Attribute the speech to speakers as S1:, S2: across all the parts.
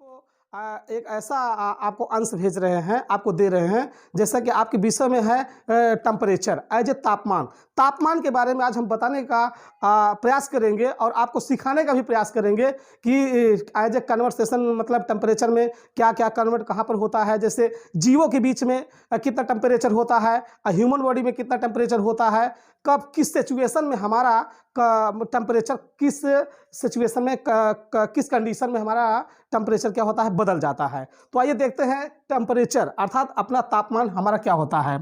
S1: एक ऐसा आपको अंश भेज रहे हैं, आपको दे रहे हैं, जैसा कि आपके विषय में है टेम्परेचर एज ए तापमान। तापमान के बारे में आज हम बताने का प्रयास करेंगे और आपको सिखाने का भी प्रयास करेंगे कि एज ए कन्वर्सेशन मतलब टेम्परेचर में क्या क्या कन्वर्ट कहाँ पर होता है। जैसे जीवों के बीच में कितना टेम्परेचर होता है, ह्यूमन बॉडी में कितना टेम्परेचर होता है, कब किस सिचुएशन में हमारा टेम्परेचर किस सिचुएशन में किस कंडीशन में हमारा टेम्परेचर क्या होता है, बदल जाता है। तो आइए देखते हैं टेम्परेचर अर्थात अपना तापमान हमारा क्या होता है।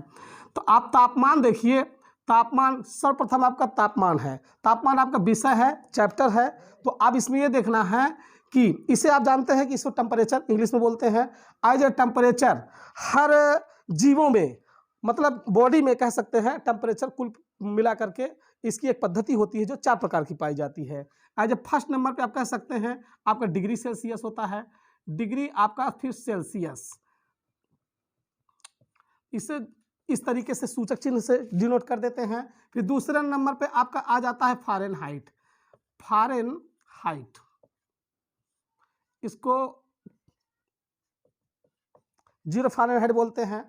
S1: तो आप तापमान देखिए, तापमान सर्वप्रथम आपका तापमान है, तापमान आपका विषय है, चैप्टर है। तो आप इसमें ये देखना है कि इसे आप जानते हैं कि इसको टेम्परेचर इंग्लिश में बोलते हैं। एज ए टेम्परेचर हर जीवों में मतलब बॉडी में कह सकते हैं टेम्परेचर कुल मिला करके इसकी एक पद्धति होती है जो 4 प्रकार की पाई जाती है। एज ए फर्स्ट नंबर पे आप कह सकते हैं आपका डिग्री सेल्सियस होता है, डिग्री आपका फिर सेल्सियस, इसे इस तरीके से सूचक चिन्ह से डिनोट कर देते हैं। फिर दूसरे नंबर पे आपका आ जाता है फारेनहाइट, फारेनहाइट इसको 0 फारेनहाइट बोलते हैं,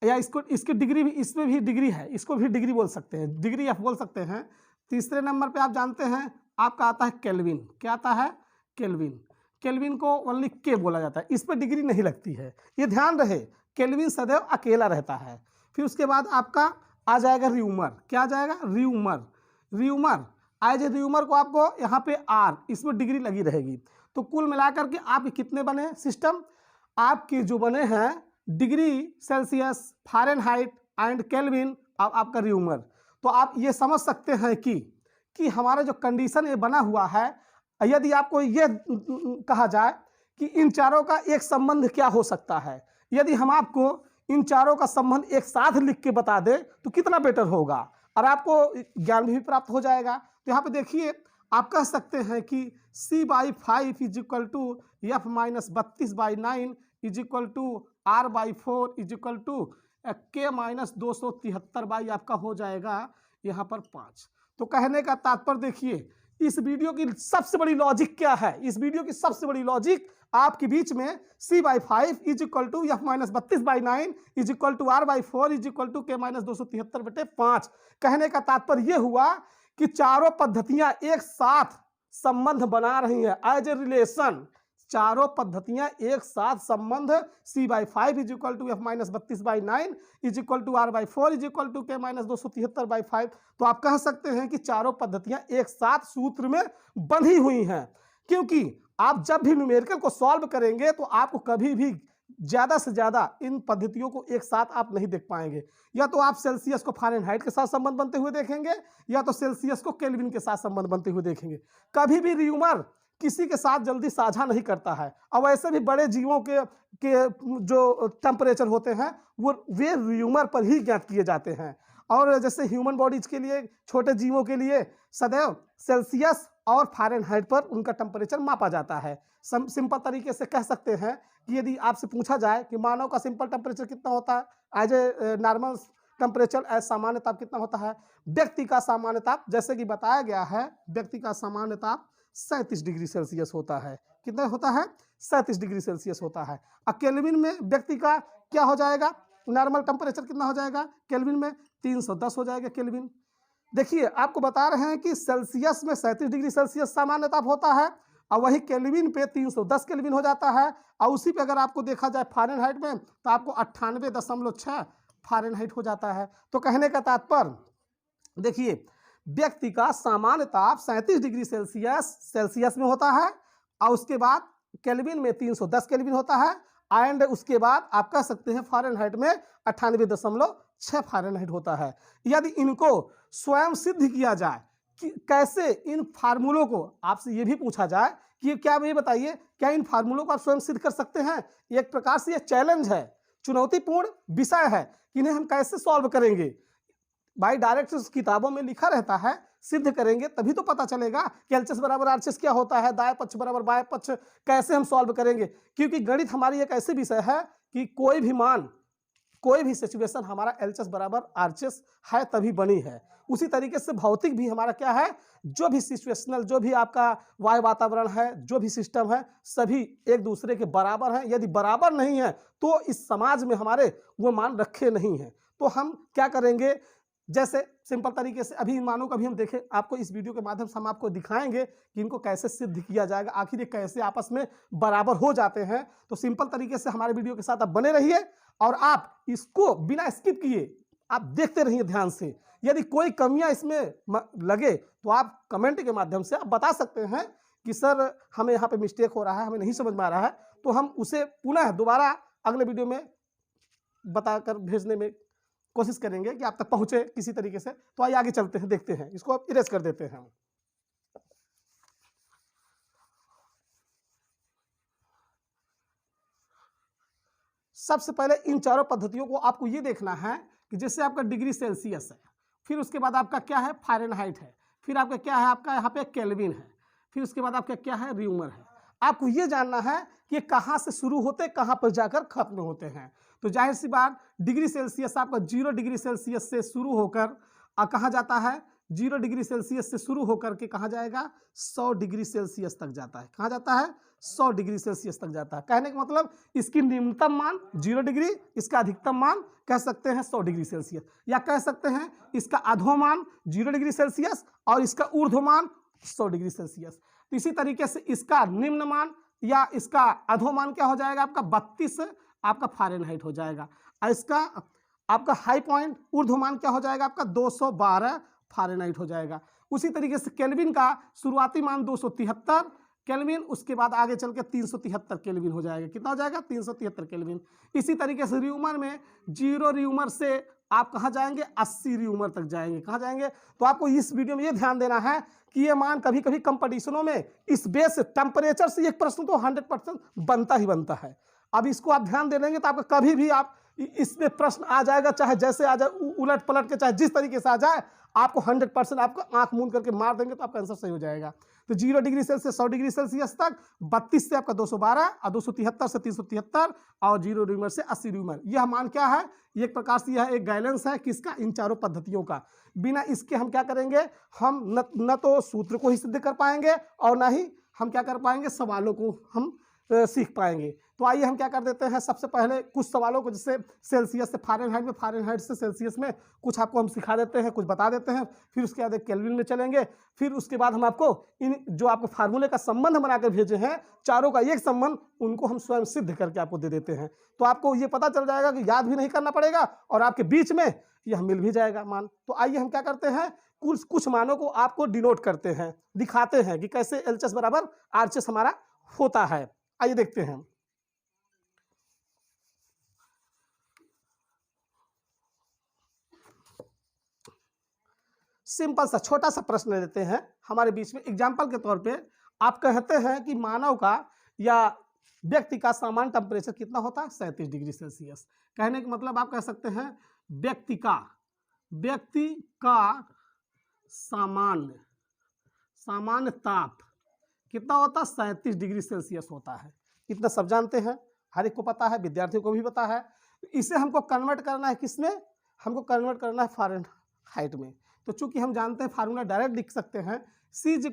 S1: या इसको इसकी डिग्री भी, इसमें भी डिग्री है, इसको भी डिग्री बोल सकते हैं, डिग्री आप बोल सकते हैं। तीसरे नंबर पे आप जानते हैं आपका आता है केल्विन। क्या आता है? केल्विन। केल्विन को ओनली के बोला जाता है, इस पर डिग्री नहीं लगती है, ये ध्यान रहे। केल्विन सदैव अकेला रहता है। फिर उसके बाद आपका आ जाएगा र्यूमर। क्या आ जाएगा? Rumour. Rumour as a rumour को आपको यहाँ पे आर, इसमें डिग्री लगी रहेगी। तो कुल मिलाकर के आपके कितने बने सिस्टम? आपके जो बने हैं degree Celsius, Fahrenheit and kelvin, अब आपका र्यूमर। तो आप ये समझ सकते हैं कि हमारा जो कंडीशन ये बना हुआ है, यदि आपको ये कहा जाए कि इन चारों का एक संबंध क्या हो सकता है, यदि हम आपको इन चारों का संबंध एक साथ लिख के बता दें तो कितना बेटर होगा और आपको ज्ञान भी प्राप्त हो जाएगा। तो यहाँ पे देखिए आप कह सकते हैं कि C/5 is equal to F - 32/9 is equal to R/4 is equal to K - 273 आपका हो जाएगा यहाँ पर 5। तो कहने का तात्पर्य देखिए, इस वीडियो की सबसे बड़ी लॉजिक क्या है? इस वीडियो की सबसे बड़ी लॉजिक आपके बीच में C/5 is equal to F - 32/9 is equal to R/4 is equal to K - 273/5। कहने का तात्पर्य यह हुआ कि चारों पद्धतियां एक साथ संबंध बना रही हैं एज ए रिलेशन। चारों पद्धतियां एक साथ संबंध C/5 is equal to F - 32/9 is equal to R/4 is equal to K - 273/5। तो आप कह सकते हैं कि चारों पद्धतियां एक साथ सूत्र में बंधी हुई हैं, क्योंकि आप जब भी न्यूमेरिकल को सॉल्व करेंगे तो आपको कभी भी ज़्यादा से ज़्यादा इन पद्धतियों को एक साथ आप नहीं देख पाएंगे। या तो आप सेल्सियस को फारेनहाइट के साथ संबंध बनते हुए देखेंगे, या तो सेल्सियस को केल्विन के साथ संबंध बनते हुए देखेंगे। कभी भी र्यूमर किसी के साथ जल्दी साझा नहीं करता है। और वैसे भी बड़े जीवों के जो टेम्परेचर होते हैं वे र्यूमर पर ही ज्ञात किए जाते हैं। और जैसे ह्यूमन बॉडीज के लिए, छोटे जीवों के लिए सदैव सेल्सियस और फारेनहाइट पर उनका टेम्परेचर मापा जाता है। सिंपल तरीके से कह सकते हैं कि यदि आपसे पूछा जाए कि मानव का सिंपल टेम्परेचर कितना होता है as a normal temperature, as सामान्य ताप कितना होता है, व्यक्ति का सामान्य ताप जैसे कि बताया गया है, व्यक्ति का सामान्य ताप 37 डिग्री सेल्सियस होता है। कितना होता है? 37 डिग्री सेल्सियस होता है। और केल्विन में व्यक्ति का क्या हो जाएगा? नॉर्मल टेम्परेचर कितना हो जाएगा? केल्विन में 310 हो जाएगा केल्विन। देखिए आपको बता रहे हैं कि सेल्सियस में 37 डिग्री सेल्सियस सामान्य ताप होता है और वही केल्विन पे 310 केल्विन हो जाता है। और उसी पे अगर आपको देखा जाए फारेनहाइट में तो आपको 98.6 फारेनहाइट हो जाता है। तो कहने का तात्पर्य देखिए, व्यक्ति का सामान्य ताप 37 डिग्री सेल्सियस में होता है और उसके बाद केल्विन में 310 केल्विन होता है एंड उसके बाद आप कह सकते हैं फारेनहाइट में 98.6 फारेनहाइट होता है। यदि इनको स्वयं सिद्ध किया जाए कि कैसे, इन फार्मूलों को आपसे ये भी पूछा जाए कि क्या ये बताइए क्या इन फार्मूलों को आप स्वयं सिद्ध कर सकते हैं? एक प्रकार से ये चैलेंज है, चुनौतीपूर्ण विषय है कि इन्हें हम कैसे सॉल्व करेंगे। भाई डायरेक्ट किताबों में लिखा रहता है, सिद्ध करेंगे तभी तो पता चलेगा कि एलएचएस बराबर आरएचएस क्या होता है, दाएं पक्ष बराबर बाएं पक्ष कैसे हम सॉल्व करेंगे। क्योंकि गणित हमारी एक ऐसी विषय है कि कोई भी मान, कोई भी सिचुएशन हमारा एलएचएस बराबर आरएचएस है तभी बनी है। उसी तरीके से भौतिक भी हमारा क्या है, जो भी सिचुएशनल, जो भी आपका वायु वातावरण है, जो भी सिस्टम है, सभी एक दूसरे के बराबर हैं। यदि बराबर नहीं है तो इस समाज में हमारे वो मान रखे नहीं हैं। तो हम क्या करेंगे, जैसे सिंपल तरीके से अभी इन मानों का भी हम देखें, आपको इस वीडियो के माध्यम से हम आपको दिखाएंगे कि इनको कैसे सिद्ध किया जाएगा, आखिर ये कैसे आपस में बराबर हो जाते हैं। तो सिंपल तरीके से हमारे वीडियो के साथ आप बने रहिए और आप इसको बिना स्किप किए आप देखते रहिए ध्यान से। यदि कोई कमियां इसमें लगे तो आप कमेंट के माध्यम से आप बता सकते हैं कि सर हमें यहाँ पे मिस्टेक हो रहा है, हमें नहीं समझ में आ रहा है, तो हम उसे पुनः दोबारा अगले वीडियो में बताकर भेजने में कोशिश करेंगे कि आप तक पहुंचे किसी तरीके से। तो आइए आगे चलते हैं, देखते हैं, इसको आप इरेज कर देते हैं। सबसे पहले इन चारों पद्धतियों को आपको ये देखना है कि जैसे आपका डिग्री सेल्सियस है, फिर उसके बाद आपका क्या है फ़ारेनहाइट है, फिर आपका क्या है आपका यहाँ पे केल्विन है, फिर उसके बाद आपका क्या है र्यूमर है। आपको ये जानना है कि ये कहाँ से शुरू होते कहाँ पर जाकर खत्म होते हैं। तो जाहिर सी बात, डिग्री सेल्सियस आपका 0 डिग्री सेल्सियस से शुरू होकर कहाँ जाता है, 0 डिग्री सेल्सियस से शुरू होकर के कहाँ जाएगा, 100 डिग्री सेल्सियस तक जाता है। कहाँ जाता है, 100 डिग्री सेल्सियस तक जाता है। कहने का मतलब इसकी न्यूनतम मान 0 डिग्री, इसका अधिकतम मान कह सकते हैं 100 डिग्री सेल्सियस, या कह सकते हैं इसका अधोमान 0 डिग्री सेल्सियस और इसका ऊर्ध्वमान 100 डिग्री सेल्सियस। तो इसी तरीके से इसका निम्न मान या इसका अधोमान क्या हो जाएगा आपका 32 आपका फ़ारेनहाइट हो जाएगा, और इसका आपका हाई पॉइंट ऊर्ध्वमान क्या हो जाएगा आपका 212 फ़ारेनहाइट हो जाएगा। उसी तरीके से केल्विन का शुरुआती मान 273 केल्विन, उसके बाद आगे चल के 373 केल्विन हो जाएगा। कितना हो जाएगा, 373 केल्विन। इसी तरीके से र्यूमर में 0 र्यूमर से आप कहाँ जाएंगे, 80 र्यूमर तक जाएंगे। कहाँ जाएंगे, तो आपको इस वीडियो में ये ध्यान देना है कि ये मान कभी कभी कंपटीशनों में इस बेस टेम्परेचर से एक प्रश्न तो 100% बनता ही बनता है। अब इसको आप ध्यान दे लेंगे तो आपका कभी भी आप इसमें प्रश्न आ जाएगा, चाहे जैसे आ जाए, उलट पलट के, चाहे जिस तरीके से आ जाए, आपको 100% आपको आंख मूंद करके मार देंगे तो आपका आंसर सही हो जाएगा। तो 0 डिग्री सेल्सियस 100 डिग्री सेल्सियस तक 32 से आपका 212 और 273 से 373 और 0 र्यूमर से 80 र्यूमर। यह मान क्या है, ये एक प्रकार से यह एक गाइडेंस है किसका, इन चारों पद्धतियों का। बिना इसके हम क्या करेंगे, हम न तो सूत्र को ही सिद्ध कर पाएंगे और ना ही हम क्या कर पाएंगे, सवालों को हम सीख पाएंगे। तो आइए हम क्या कर देते हैं, सबसे पहले कुछ सवालों को जैसे सेल्सियस से फ़ारेनहाइट में, फ़ारेनहाइट से सेल्सियस में कुछ आपको हम सिखा देते हैं, कुछ बता देते हैं, फिर उसके बाद केल्विन में चलेंगे, फिर उसके बाद हम आपको इन जो आपको फार्मूले का संबंध बनाकर भेजे हैं, चारों का एक संबंध, उनको हम स्वयं सिद्ध करके आपको दे देते हैं। तो आपको ये पता चल जाएगा कि याद भी नहीं करना पड़ेगा और आपके बीच में यह मिल भी जाएगा मान। तो आइए हम क्या करते हैं, कुछ मानों को आपको डिनोट करते हैं, दिखाते हैं कि कैसे LHS बराबर RHS हमारा होता है। आइए देखते हैं। सिंपल सा छोटा सा प्रश्न लेते हैं हमारे बीच में। एग्जाम्पल के तौर पे आप कहते हैं कि मानव का या व्यक्ति का सामान्य टेम्परेचर कितना होता है, 37 डिग्री सेल्सियस। कहने का मतलब आप कह सकते हैं व्यक्ति का सामान्य ताप कितना होता है, 37 डिग्री सेल्सियस होता है। इतना सब जानते हैं, हर एक को पता है, विद्यार्थियों को भी पता है। इसे हमको कन्वर्ट करना है किसमें, हमको कन्वर्ट करना है फ़ारेनहाइट में। तो चूंकि हम जानते हैं फार्मूला डायरेक्ट लिख सकते हैं, C =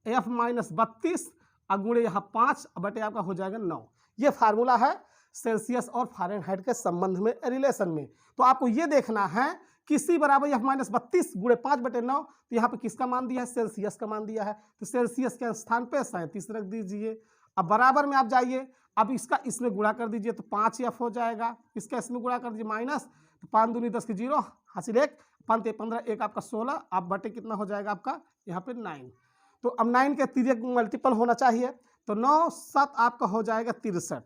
S1: F-32 गुणे यहाँ 5 बटे आपका हो जाएगा 9। ये फार्मूला है सेल्सियस और फ़ारेनहाइट के संबंध में, रिलेशन में। तो आपको ये देखना है कि C बराबर F-32 गुणे 5 बटे 9। तो यहाँ पे किसका मान दिया है, सेल्सियस का मान दिया है। तो सेल्सियस के स्थान पे 37 रख दीजिए। अब बराबर में आप जाइए, अब इसका इसमें गुणा कर दीजिए तो 5F हो जाएगा, इसका इसमें गुणा कर दीजिए माइनस, तो 5 दूनी 10 की 0 हासिल 1, 5 15 1 आपका 16। अब बटे कितना हो जाएगा आपका यहाँ पे 9। तो अब 9 के तिर्यक मल्टीपल होना चाहिए, तो 9 7 आपका हो जाएगा 63,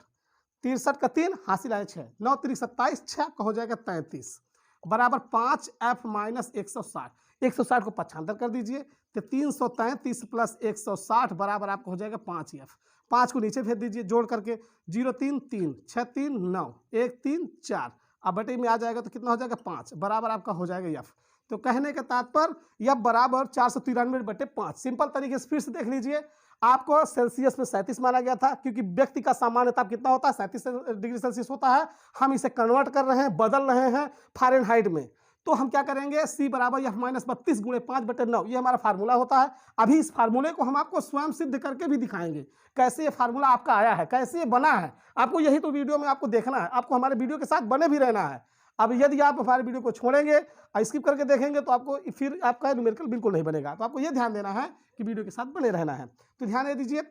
S1: 63 का 3 हासिल आए 6, 9 3 27, 6 आपका हो जाएगा 33 बराबर 5F - 160। 160 को 75 कर दीजिए तो 333 + 160 बराबर आपको हो जाएगा 5F। 5 को नीचे भेज दीजिए जोड़ करके, 0 3 3 6 3 9 1 3 4। अब बटे में आ जाएगा तो कितना हो जाएगा 5 बराबर आपका हो जाएगा F। तो कहने का तात्पर्य F बराबर 493/5। सिंपल तरीके से फिर से देख लीजिए, आपको सेल्सियस में 37 माना गया था क्योंकि व्यक्ति का सामान्य ताप कितना होता है, 37 डिग्री सेल्सियस होता है। हम इसे कन्वर्ट कर रहे हैं, बदल रहे हैं फ़ारेनहाइट में। तो हम क्या करेंगे, सी बराबर एफ माइनस 32 गुणे 5/9, ये हमारा फार्मूला होता है। अभी इस फार्मूले को हम आपको स्वयं सिद्ध करके भी दिखाएंगे कैसे ये फार्मूला आपका आया है, कैसे ये बना है। आपको यही तो वीडियो में आपको देखना है, आपको हमारे वीडियो के साथ बने भी रहना है। अब यदि आप हमारे वीडियो को छोड़ेंगे, स्किप करके देखेंगे, तो आपको फिर आपका न्यूमेरिकल बिल्कुल नहीं बनेगा। तो आपको ये ध्यान देना है कि वीडियो के साथ बने रहना है। तो ध्यान दे दीजिए,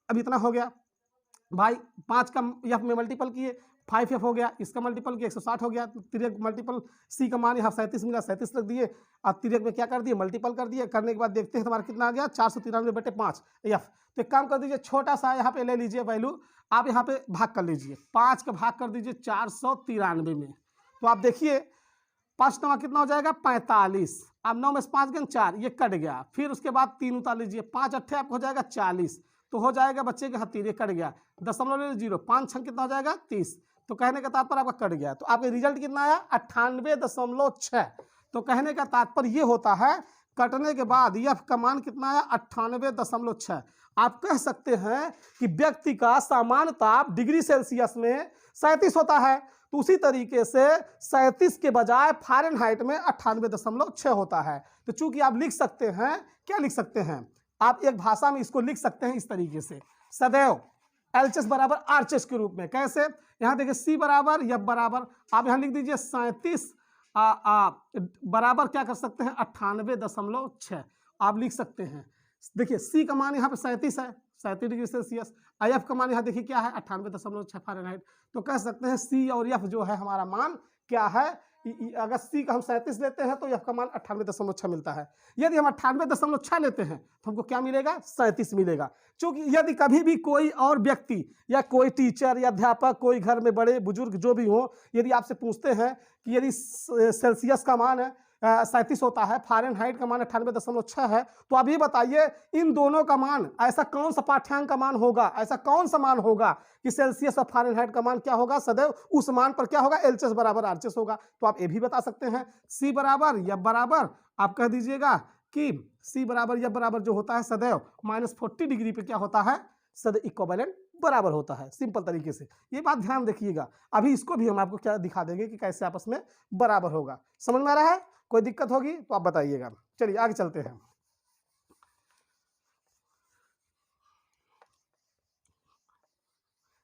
S1: अब इतना हो गया भाई, 5 का एफ में मल्टीपल किए, 5f हो गया, इसका मल्टीपल किया 160 हो गया। तिरक मल्टीपल सी का मान यहाँ 37 मिला, 37 रख दिए। अब तिरक में क्या कर दिए, मल्टीपल कर दिए। करने के बाद देखते हैं हमारा कितना आ गया, 493/5 एफ। तो एक काम कर दीजिए, छोटा सा यहाँ पे ले लीजिए वैल्यू, आप यहाँ पे भाग कर लीजिए, 5 का भाग कर दीजिए 493 में। तो आप देखिए 5 9 कितना हो जाएगा, 45। अब 9 में से 5 गए 4, ये कट गया। फिर उसके बाद 3 उतार लीजिए, 5 8 आपको हो जाएगा 40। तो हो जाएगा बच्चे के हाथ 3, ये कट गया। 0.0, 5 6 कितना हो जाएगा 30। तो कहने का तात्पर्य आपका कट गया। तो आपका रिजल्ट कितना आया, 98.6। तो कहने का तात्पर्य ये होता है, कटने के बाद एफ का मान कितना आया, 98.6। आप कह सकते हैं कि व्यक्ति का सामान्य ताप डिग्री सेल्सियस में 37 होता है। तो उसी तरीके से 37 के बजाय फ़ारेनहाइट में 98.6 होता है। तो चूंकि आप लिख सकते हैं, क्या लिख सकते हैं, आप एक भाषा में इसको लिख सकते हैं इस तरीके से, सदैव एलएचएस बराबर आरएचएस के रूप में। कैसे, यहाँ देखिए सी बराबर एफ बराबर, आप यहाँ लिख दीजिए 37 बराबर क्या कर सकते हैं, 98.6 आप लिख सकते हैं। देखिए सी का मान यहाँ पे 37 है, 37 डिग्री सेल्सियस। एफ का मान यहाँ देखिए क्या है, 98.6 फ़ारेनहाइट। तो कह सकते हैं सी और एफ जो है हमारा मान क्या है, अगर सी का हम 37 लेते हैं तो एफ का मान 98.6 मिलता है। यदि हम 98.6 लेते हैं तो हमको क्या मिलेगा, 37 मिलेगा। क्योंकि यदि कभी भी कोई और व्यक्ति या कोई टीचर या अध्यापक, कोई घर में बड़े बुजुर्ग जो भी हो, यदि आपसे पूछते हैं कि यदि सेल्सियस का मान 37 होता है, फ़ारेनहाइट का मान 98.6 है, तो आप ये बताइए इन दोनों का मान, ऐसा कौन सा पाठ्यांक का मान होगा, ऐसा कौन सा मान होगा कि सेल्सियस और फ़ारेनहाइट का मान क्या होगा, सदैव उस मान पर क्या होगा, एलएचएस बराबर आरएचएस होगा। तो आप ये भी बता सकते हैं, सी बराबर एफ बराबर, आप कह दीजिएगा कि सी बराबर एफ बराबर जो होता है सदैव -40 डिग्री पे क्या होता है, सदैव इक्विवेलेंट बराबर होता है। सिंपल तरीके से ये बात ध्यान रखिएगा। अभी इसको भी हम आपको क्या दिखा देंगे कि कैसे आपस में बराबर होगा। समझ में आ रहा है, कोई दिक्कत होगी तो आप बताइएगा। चलिए आगे चलते हैं।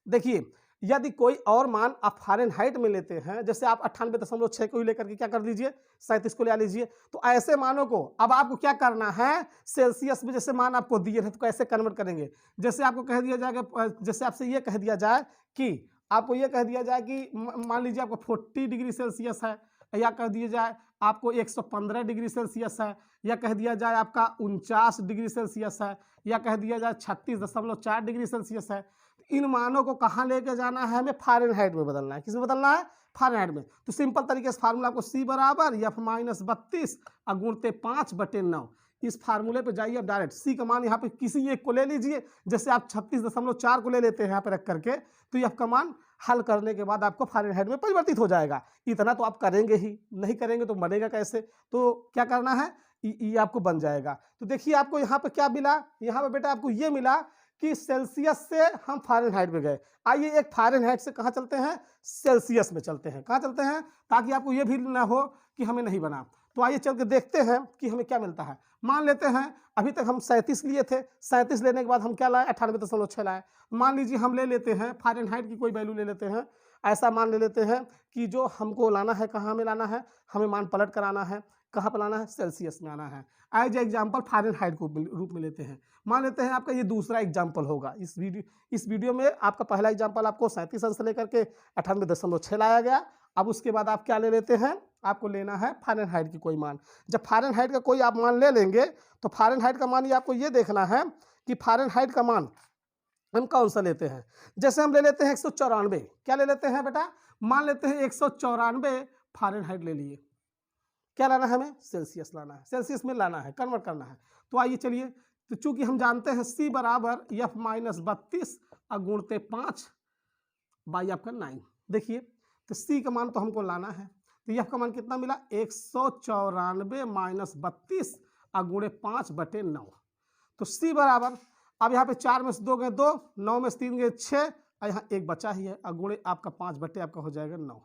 S1: देखिए यदि कोई और मान आप फ़ारेनहाइट में लेते हैं, जैसे आप 98.6 को लेकर के क्या कर लीजिए, 37 को ले लीजिए, तो ऐसे मानों को अब आपको क्या करना है, सेल्सियस में जैसे मान आपको दिए हैं तो कैसे कन्वर्ट करेंगे। जैसे आपको कह दिया जाएगा, जैसे आपसे ये कह दिया जाए कि आपको ये कह दिया जाए कि मान लीजिए आपको 40 डिग्री सेल्सियस है, या कह दिया जाए आपको 115 डिग्री सेल्सियस है, या कह दिया जाए आपका 49 डिग्री सेल्सियस है, या कह दिया जाए 36.4 डिग्री सेल्सियस है। इन मानों को कहाँ लेके जाना है, हमें फ़ारेनहाइट में बदलना है। किसमें बदलना है, फ़ारेनहाइट में। तो सिंपल तरीके से फार्मूला आपको सी बराबर एफ माइनस 32 गुणते 5/9, इस फार्मूले पे जाइए। अब डायरेक्ट सी का मान यहाँ पे किसी एक को ले लीजिए, जैसे आप 36.4 को ले लेते हैं यहाँ पे रख करके, तो एफ का मान हल करने के बाद आपको फ़ारेनहाइट में परिवर्तित हो जाएगा। इतना तो आप करेंगे ही, नहीं करेंगे तो बनेगा कैसे। तो क्या करना है, ये आपको बन जाएगा। तो देखिए आपको यहाँ पे क्या मिला, यहाँ पे बेटा आपको ये मिला कि सेल्सियस से हम फ़ारेनहाइट में गए। आइए एक फ़ारेनहाइट से कहाँ चलते हैं, सेल्सियस में चलते हैं। कहाँ चलते हैं, ताकि आपको ये भी ना हो कि हमें नहीं बना। तो आइए चल के देखते हैं कि हमें क्या मिलता है। मान लेते हैं अभी तक हम 37 लिए थे, 37 लेने के बाद हम क्या लाए, 98.6 लाए। मान लीजिए हम ले लेते हैं फ़ारेनहाइट की कोई वैल्यू ले लेते हैं, ऐसा मान ले लेते हैं कि जो हमको लाना है, कहाँ हमें लाना है, हमें मान पलट कर आना है, कहाँ पर लाना है, सेल्सियस में आना है। एज एग्जाम्पल फ़ारेनहाइट को रूप में लेते हैं। मान लेते हैं आपका ये दूसरा एग्जाम्पल होगा। इस वीडियो में आपका पहला एग्जाम्पल आपको 37 अंश लेकर के 98.6 लाया गया। अब उसके बाद आप क्या ले लेते हैं, आपको लेना है फ़ारेनहाइट की कोई मान। जब फ़ारेनहाइट का कोई आप मान ले लेंगे तो फ़ारेनहाइट का मान ये आपको ये देखना है कि फ़ारेनहाइट का मान हम कौन सा लेते हैं। जैसे हम ले लेते हैं 194, क्या ले लेते हैं बेटा, मान लेते हैं 194 फ़ारेनहाइट ले लिए। क्या लाना है हमें, सेल्सियस लाना है, सेल्सियस में लाना है, कन्वर्ट करना है। तो आइए चलिए, तो चूंकि हम जानते हैं सी बराबर एफ माइनस 32 गुणते 5 बाई आपका 9। देखिए तो सी का मान तो हमको लाना है, तो एफ का मान कितना मिला, 194 माइनस 32 गुणे 5/9। तो सी बराबर, अब यहाँ पे 4 में से 2 गए 2, 9 में से 3 गए 6, और यहाँ 1 बचा ही है, गुणे आपका 5 बटे आपका हो जाएगा 9।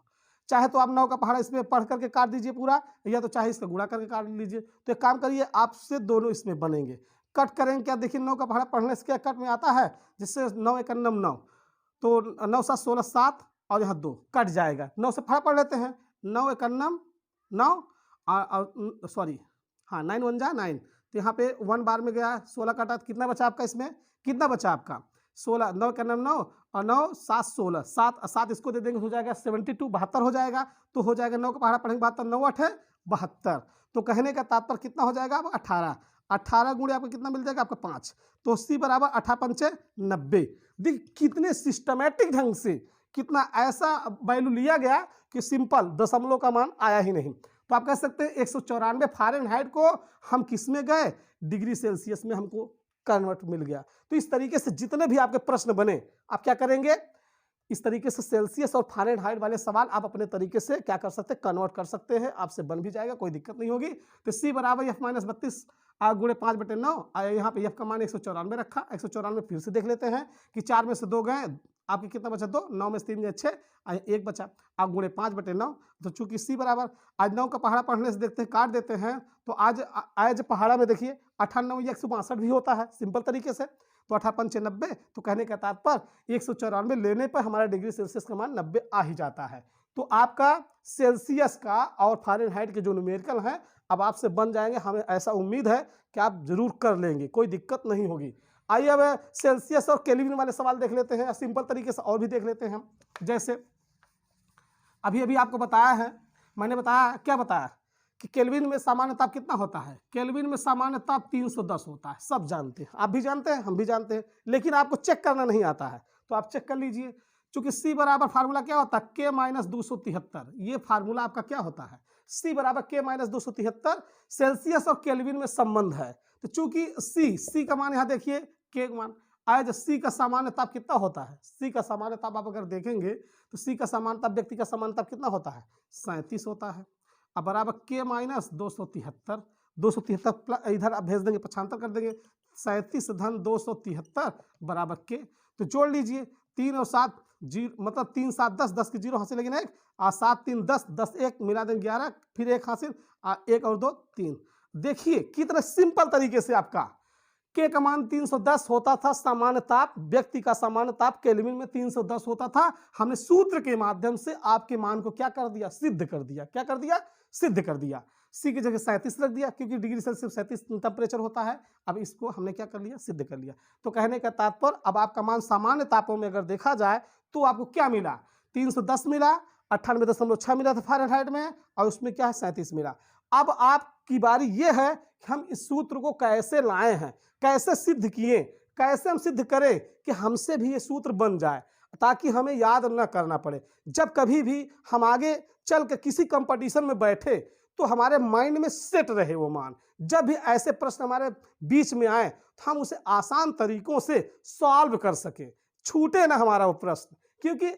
S1: चाहे तो आप 9 का पहाड़ा इसमें पढ़ करके काट दीजिए पूरा, या तो चाहे इसका गुणा करके काट लीजिए। तो एक काम करिए, आपसे दोनों इसमें बनेंगे। कट करेंगे क्या, देखिए 9 का पहाड़ा पढ़ने से क्या कट में आता है, जिससे 9 एक 9, तो 9 7 16 7 और यहाँ 2 कट जाएगा। 9 से पहाड़ा पढ़ लेते हैं, 9 एक 9 और सॉरी हाँ 9 1 जा 9, तो यहाँ पे 1 बार में गया, 16 काटा, तो कितना बचा आपका इसमें, कितना बचा आपका 16, 9 का 9 और 9 7 16, 7 7 इसको दे देंगे, हो जाएगा 72, 72 हो जाएगा। तो हो जाएगा 9 का पहाड़ा पढ़ेंगे 72, 9 8 72। तो कहने का तात्पर्य कितना हो जाएगा, अब 18, 18 गुणे आपको कितना मिल जाएगा, आपका 5। तो C बराबर 18 पंचे 90। देखिए कितने सिस्टमेटिक ढंग से, कितना ऐसा वैल्यू लिया गया कि सिंपल दशमलव का मान आया ही नहीं। तो आप कह सकते हैं 194 फ़ारेनहाइट को हम किस में गए, डिग्री सेल्सियस में हमको कन्वर्ट मिल गया। तो इस तरीके से जितने भी आपके प्रश्न बने, आप क्या करेंगे, इस तरीके से सेल्सियस और फ़ारेनहाइट वाले सवाल आप अपने तरीके से क्या कर सकते हैं, कन्वर्ट कर सकते हैं, आपसे बन भी जाएगा, कोई दिक्कत नहीं होगी। तो C बराबर F माइनस 32 गुणे 5/9, यहाँ पे F का मान 194 रखा। 194 फिर से देख लेते हैं कि 4 में से 2 गए, आपके कितना बचा, 2, 9 में से 3 गए 6, 1 बचा। आप गुणे 5/9, तो चूंकि C बराबर आज 9 का पहाड़ा पढ़ने से देखते हैं, काट देते हैं, तो आज पहाड़ा में देखिए 98 162 भी होता है सिंपल तरीके से। तो 18 पंचे 90, तो कहने का तात्पर्य 194 लेने पर हमारा डिग्री सेल्सियस का मान 90 आ ही जाता है। तो आपका सेल्सियस का और फ़ारेनहाइट के जो न्यूमेरिकल हैं अब आपसे बन जाएंगे, हमें ऐसा उम्मीद है कि आप जरूर कर लेंगे, कोई दिक्कत नहीं होगी। आइए अब सेल्सियस और केल्विन वाले सवाल देख लेते हैं, सिंपल तरीके से और भी देख लेते हैं। जैसे अभी अभी आपको बताया है, मैंने बताया, क्या बताया कि केल्विन में सामान्य ताप कितना होता है, केल्विन में सामान्य ताप 310 होता है, सब जानते हैं, आप भी जानते हैं, हम भी जानते हैं, लेकिन आपको चेक करना नहीं आता है, तो आप चेक कर लीजिए। चूंकि C बराबर फार्मूला क्या होता है, K माइनस 273, ये फार्मूला आपका क्या होता है, C बराबर K माइनस 273, सेल्सियस और केल्विन में संबंध है। तो चूंकि C का मान यहाँ देखिए, K का मान आज C का सामान्य ताप कितना होता है, C का सामान्य ताप आप अगर देखेंगे तो C का सामान्य ताप, व्यक्ति का सामान्य ताप कितना होता है, 37 होता है। अब बराबर K माइनस 273, 273 प्लस इधर आप भेज देंगे, पक्षांतर कर देंगे, 37 धन 273 बराबर K। तो जोड़ लीजिए, 3 और 7 जीरो, मतलब 3 7 10, 10 की जीरो हासिल, लेकिन 1 और 7 3 10, 10 1 मिला देंगे 11, फिर 1 हासिल, 1 और 2 3। देखिए कितना सिंपल तरीके से आपका K का मान 310 होता था सामान्य ताप, व्यक्ति का सामान्य ताप केल्विन में 310 होता था। हमने सूत्र के माध्यम से आपके मान को क्या कर दिया, सिद्ध कर दिया। क्या कर दिया, सिद्ध कर दिया। C की जगह 37 रख दिया, क्योंकि डिग्री सेल्सियस 37 टेम्परेचर होता है। अब इसको हमने क्या कर लिया, सिद्ध कर लिया। तो कहने का तात्पर्य अब आपका मान सामान्य तापों में अगर देखा जाए तो आपको क्या मिला, 310 मिला, 98.6 मिला था फ़ारेनहाइट में, और उसमें क्या है 37 मिला। अब आपकी बारी ये है कि हम इस सूत्र को कैसे लाए हैं, कैसे सिद्ध किए, कैसे हम सिद्ध करें कि हमसे भी ये सूत्र बन जाए, ताकि हमें याद न करना पड़े। जब कभी भी हम आगे चल के किसी कंपटीशन में बैठे तो हमारे माइंड में सेट रहे वो मान। जब भी ऐसे प्रश्न हमारे बीच में आए तो हम उसे आसान तरीकों से सॉल्व कर सके, छूटे ना हमारा वो प्रश्न, क्योंकि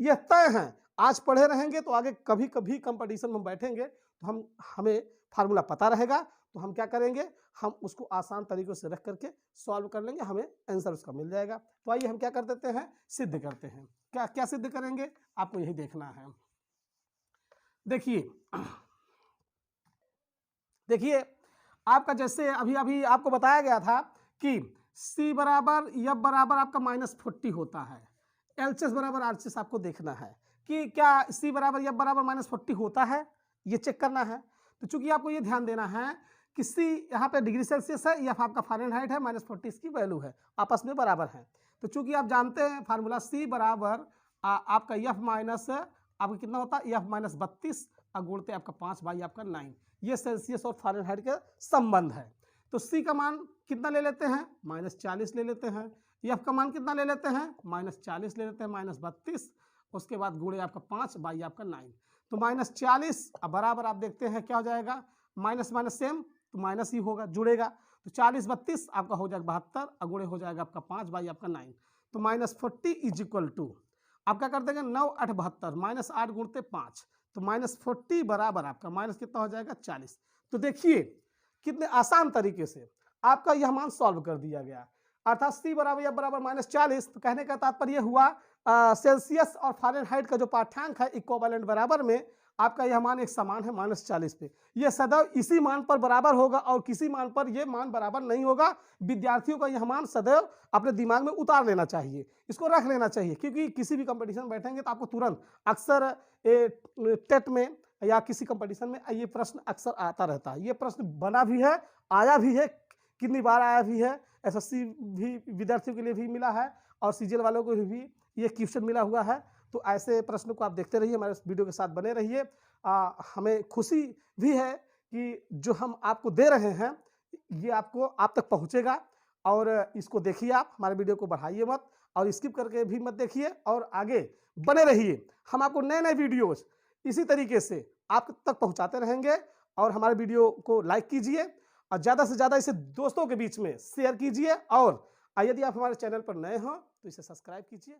S1: यह तय है आज पढ़े रहेंगे तो आगे कभी कभी कंपटीशन में बैठेंगे तो हमें फार्मूला पता रहेगा, तो हम क्या करेंगे, हम उसको आसान तरीकों से रख करके सॉल्व कर लेंगे, हमें आंसर उसका मिल जाएगा। तो आइए हम क्या कर देते हैं, सिद्ध करते हैं। क्या क्या सिद्ध करेंगे, आपको यही देखना है। देखिए आपका जैसे अभी अभी आपको बताया गया था कि C बराबर F बराबर आपका -40 होता है, LHS बराबर RHS आपको देखना है कि क्या C बराबर F बराबर -40 होता है, ये चेक करना है। तो चूंकि आपको ये ध्यान देना है कि C यहाँ पे डिग्री सेल्सियस है, F आपका फ़ारेनहाइट है, -40 इसकी वैल्यू है, आपस में बराबर है। तो चूंकि आप जानते हैं फार्मूला C बराबर आपका F माइनस आपका कितना होता है, F माइनस 32 और गुणते आपका 5 बाई आपका 9, ये सेल्सियस और फ़ारेनहाइट का संबंध है। तो C का मान कितना ले लेते हैं, -40 ले लेते हैं। F का मान कितना ले लेते हैं, -40 ले लेते हैं, -32, उसके बाद गुणे आपका 5 बाई आपका 9। तो -40 बराबर आप देखते हैं क्या हो जाएगा, माइनस माइनस सेम, तो माइनस ही होगा, जुड़ेगा। तो 40 32 आपका हो जाएगा 72 और गुणे हो जाएगा आपका 5 बाई आपका 9। तो -40 इज इक्वल टू आप क्या कर देंगे, 9 8 72, -8 गुणते 5, तो -40 बराबर आपका माइनस कितना हो जाएगा, 40। तो देखिए कितने आसान तरीके से आपका यह मान सॉल्व कर दिया गया। अर्थात C बराबर F बराबर -40। तो कहने का तात्पर्य हुआ सेल्सियस और फ़ारेनहाइट का जो पाठ्यांक है इक्विवेलेंट बराबर में आपका यह मान एक समान है -40 पे। यह सदैव इसी मान पर बराबर होगा और किसी मान पर यह मान बराबर नहीं होगा। विद्यार्थियों का यह मान सदैव अपने दिमाग में उतार लेना चाहिए, इसको रख लेना चाहिए, क्योंकि किसी भी कंपटीशन में बैठेंगे तो आपको तुरंत अक्सर टेट में या किसी कंपटीशन में ये प्रश्न अक्सर आता रहता है। ये प्रश्न बना भी है, आया भी है, कितनी बार आया भी है। एसएससी भी विद्यार्थियों के लिए भी मिला है और सीजीएल वालों को भी ये क्वेश्चन मिला हुआ है। तो ऐसे प्रश्न को आप देखते रहिए, हमारे वीडियो के साथ बने रहिए। हमें खुशी भी है कि जो हम आपको दे रहे हैं ये आपको आप तक पहुंचेगा, और इसको देखिए, आप हमारे वीडियो को बढ़ाइए मत और स्किप करके भी मत देखिए और आगे बने रहिए। हम आपको नए नए वीडियोज इसी तरीके से आप तक पहुंचाते रहेंगे। और हमारे वीडियो को लाइक कीजिए और ज़्यादा से ज़्यादा इसे दोस्तों के बीच में शेयर कीजिए। और यदि आप हमारे चैनल पर नए हों तो इसे सब्सक्राइब कीजिए।